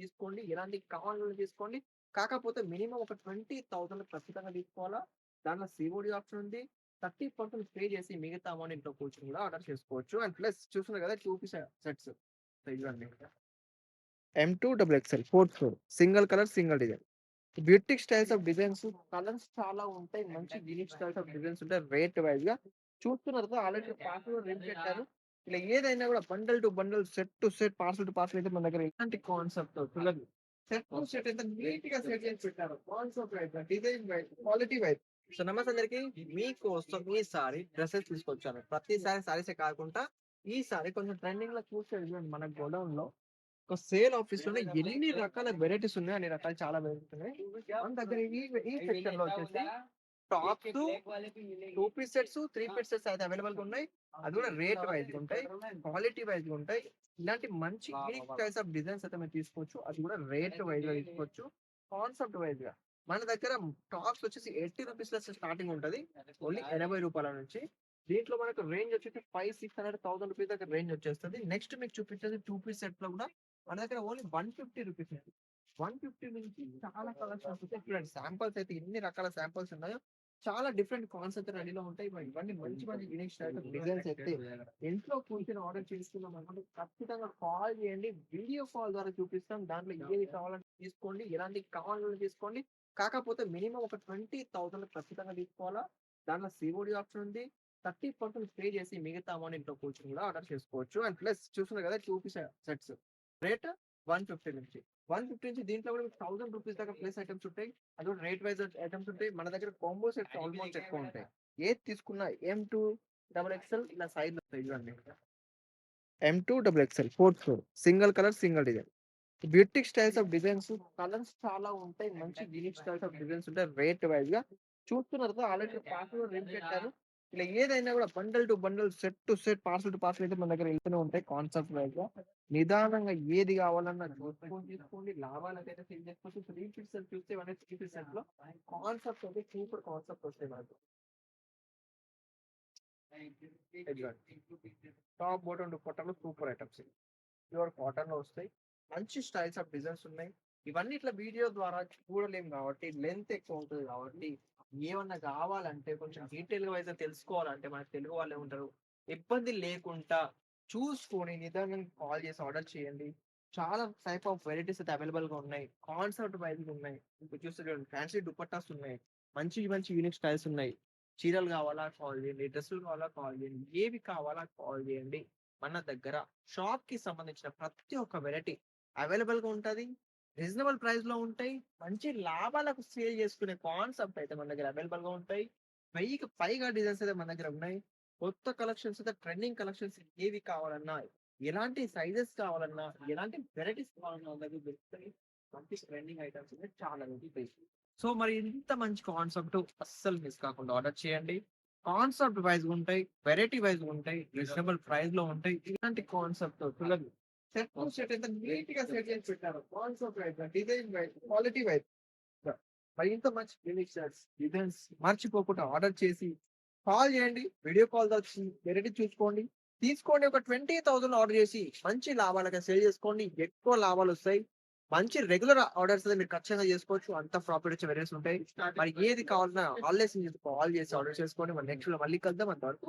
తీసుకోండి. ఎలాంటివి కావాలన్నా తీసుకోండి. కాకపోతే మినిమమ్ ఒక 20,000 ఖచ్చితంగా తీసుకోవాలా. దాంట్లో సీఓడీ ఆప్షన్ ఉంది. 30% పే చేసి మిగతా అమౌంట్ ఇంట్లో కూర్చొని కూడా ఆర్డర్ చేసుకోవచ్చు. అండ్ ప్లస్ చూస్తున్నారు కదా 2 పీస్ సెట్స్. సో ఇదిగోండి. M2 double XL 4th floor. Single colour, single design. Boutique styles of designs colours చాలా ఉంటాయి. మంచి యూనిక్ స్టైల్స్ ఆఫ్ డిజైన్స్ ఉంటాయి. రేట్ వైస్‌గా చూస్తున్నారు కదా ఆల్రెడీ పార్సెల్ కూడా లింక్ పెట్టారు. ఇలా ఏదైనా కూడా bundle to bundle, set to set, parcel to parcel అయితే మన దగ్గర ఇలాంటి కాన్సెప్ట్‌తో చూడండి. సెట్ టు సెట్ అయితే నీట్‌గా సెట్ చేసి పెట్టారు. Concept wise, design wise, quality wise. So నమస్తే అందరికి. మీకోసం ఈసారి డ్రెసెస్ తీసుకొచ్చాను. ప్రతిసారి సారీసే కాకుండా ఈసారి కొంచెం ట్రెండింగ్ లో చూస్తే ఇదిగోండి మన గోడౌన్ లో ఒక సేల్ ఆఫీస్ లోనే ఎన్ని రకాల వెరైటీస్ ఉన్నాయి. అన్ని రకాలు చాలా వెరైటీస్ ఉన్నాయి. మన దగ్గర ఈ సెక్షన్ లో వచ్చేసి tops, 2 piece sets, 3 piece sets అయితే అవైలబుల్ గా ఉన్నాయి. అది కూడా రేట్ వైజ్ ఉంటాయి, క్వాలిటీ వైజ్ ఉంటాయి. ఇలాంటి మంచి యూనిక్ టైప్స్ ఆఫ్ డిజైన్స్ అయితే మీరు తీసుకోవచ్చు. అది కూడా రేట్ వైజ్ గా తీసుకోవచ్చు, కాన్సెప్ట్ వైజ్ గా. మన దగ్గర టాప్స్ వచ్చేసి 80 రూపీస్ స్టార్టింగ్ ఉంటది, ఓన్లీ 80 రూపాయల నుంచి. దీంట్లో మనకు రేంజ్ వచ్చేసి 500-600 రూపీస్ దగ్గర రేంజ్ వచ్చేస్తుంది. నెక్స్ట్ మీకు చూపించేది 2 పీస్ సెట్ లో కూడా మన దగ్గర ఓన్లీ 150 రూపీస్. 150 నుంచి చాలా కలెక్షన్స్ ఉంటాయి. చూడండి శాంపిల్స్ అయితే ఎన్ని రకాల శాంపిల్స్ ఉన్నాయో. చాలా డిఫరెంట్ కాన్సెప్ట్ రెడీలో ఉంటాయి. మరి ఇవన్నీ మంచి మంచి యూనిక్ స్టైల్ డిజైన్స్ అయితే ఇంట్లో కూర్చొని ఆర్డర్ చేసుకున్నాం అనుకుంటే ఖచ్చితంగా కాల్ చేయండి. వీడియో కాల్ ద్వారా చూపిస్తాం. దాంట్లో ఏది కావాలంటే తీసుకోండి, ఎలాంటి కావాలన్నా తీసుకోండి. కాకపోతే మినిమం ఒక 20,000 ఖచ్చితంగా తీసుకోవాలా. దాంట్లో సీఓడీ ఆప్షన్ ఉంది. 30% పే చేసి మిగతా అమౌంట్ ఇంట్లో కూర్చొని కూడా ఆర్డర్ చేసుకోవచ్చు. అండ్ ప్లస్ చూస్తున్నారు కదా 2 పీస్ సెట్స్. రేట్ 150 నుంచి. 150 నుంచి దీంట్లో కూడా మీకు 1000 రూపీస్ దాకా ప్లేస్ ఐటమ్స్ ఉంటాయి. అది కూడా రేట్ వైస్ ఐటమ్స్ ఉంటాయి. మన దగ్గర కాంబో సెట్స్ ఆల్మోస్ట్ ఎక్కువ ఉంటాయి. ఏది తీసుకున్నా M2 డబుల్ ఎక్స్ఎల్ ఇలా సైజ్ వస్తాయి చూడండి. M2 double XL 4th floor. Single colour, single design. Boutique styles of designs colours చాలా ఉంటాయి. మంచి యూనిక్ స్టైల్స్ ఆఫ్ డిజైన్స్ ఉంటాయి. రేట్ వైస్ గా చూస్తున్నారు కదా ఆల్రెడీ పార్సెల్ కూడా లింక్ పెట్టారు. ఇలా ఏదైనా కూడా bundle to bundle, set to set, parcel to parcel అయితే మన దగ్గర వెళ్తూనే ఉంటాయి. కాన్సెప్ట్ వైస్ గా నిదానంగా ఏది కావాలన్నా చూసుకొని తీసుకోండి. లాభాలకైతే సేల్ చేసుకోవచ్చు. 3 పీస్ సెట్ చూస్తే ఇవన్నీ 3 పీస్ సెట్ లో కాన్సెప్ట్ అయితే సూపర్ కాన్సెప్ట్ వస్తాయి మనకు. టాప్ బాటమ్ దుపట్టాలు సూపర్ ఐటమ్స్. ప్యూర్ కాటన్ లో వస్తాయి. మంచి స్టైల్స్ ఆఫ్ డిజైన్స్ ఉన్నాయి. ఇవన్నీ ఇట్లా వీడియో ద్వారా చూడలేం కాబట్టి లెంత్ ఎక్కువ ఉంటుంది కాబట్టి ఏమన్నా కావాలంటే కొంచెం డీటెయిల్ గా అయితే తెలుసుకోవాలంటే మనకు తెలుగు వాళ్ళే ఉంటారు. ఇబ్బంది లేకుండా చూసుకొని నిదానంగా కాల్ చేసి ఆర్డర్ చేయండి. చాలా టైప్ ఆఫ్ వెరైటీస్ అయితే అవైలబుల్ గా ఉన్నాయి. కాన్సెప్ట్ వైజ్ ఉన్నాయి. ఇప్పుడు చూస్తే ఫ్యాన్సీ దుపట్టాస్ ఉన్నాయి. మంచి మంచి యూనిక్ స్టైల్స్ ఉన్నాయి. చీరలు కావాలా కాల్ చేయండి, డ్రెస్సులు కావాలా కాల్ చేయండి, ఏవి కావాలా కాల్ చేయండి. మన దగ్గర షాప్ కి సంబంధించిన ప్రతి ఒక్క వెరైటీ అవైలబుల్ గా ఉంటది. రీజనబుల్ ప్రైస్ లో ఉంటాయి. మంచి లాభాలకు సేల్ చేసుకునే కాన్సెప్ట్ అయితే మన దగ్గర అవైలబుల్ గా ఉంటాయి. 1000కి పైగా డిజైన్స్ అయితే మన దగ్గర ఉన్నాయి. కొత్త కలెక్షన్స్ అయితే ట్రెండింగ్ కలెక్షన్స్ ఏవి కావాలన్నా, ఎలాంటి సైజెస్ కావాలన్నా, ఎలాంటి వెరైటీస్ కావాలన్నా మన దగ్గర దొరుకుతాయి. మంచి ట్రెండింగ్ ఐటమ్స్ అయితే చాలా దొరుకుతాయి. సో మరి ఇంత మంచి కాన్సెప్ట్ అస్సలు మిస్ కాకుండా ఆర్డర్ చేయండి. కాన్సెప్ట్ వైజ్ ఉంటాయి, వెరైటీ వైజ్ ఉంటాయి, రీజనబుల్ ప్రైస్ లో ఉంటాయి. ఇలాంటి కాన్సెప్ట్ చూడండి. సెట్ టు సెట్ అయితే నీట్ గా సెట్ చేసి పెట్టారు. Concept wise, design wise, quality wise. మరి ఇంత మంచి యూనిక్ షర్ట్స్ డిజైన్స్ మర్చిపోకుండా ఆర్డర్ చేసి కాల్ చేయండి. వీడియో కాల్ వచ్చి వెరైటీ చూసుకోండి. తీసుకోండి. ఒక 20,000 ఆర్డర్ చేసి మంచి లాభాలుగా సేల్ చేసుకోండి. ఎక్కువ లాభాలు వస్తాయి. మంచి రెగ్యులర్ ఆర్డర్స్ అయితే మీరు ఖచ్చితంగా చేసుకోవచ్చు. అంత ప్రాఫిట్ వచ్చే వెరైటీస్ ఉంటాయి. మరి ఏది కావాలన్నా ఆల్వేస్ కాల్ చేసి ఆర్డర్ చేసుకోండి. మరి నెక్స్ట్ మళ్ళీ కలుద్దాం. అంతవరకు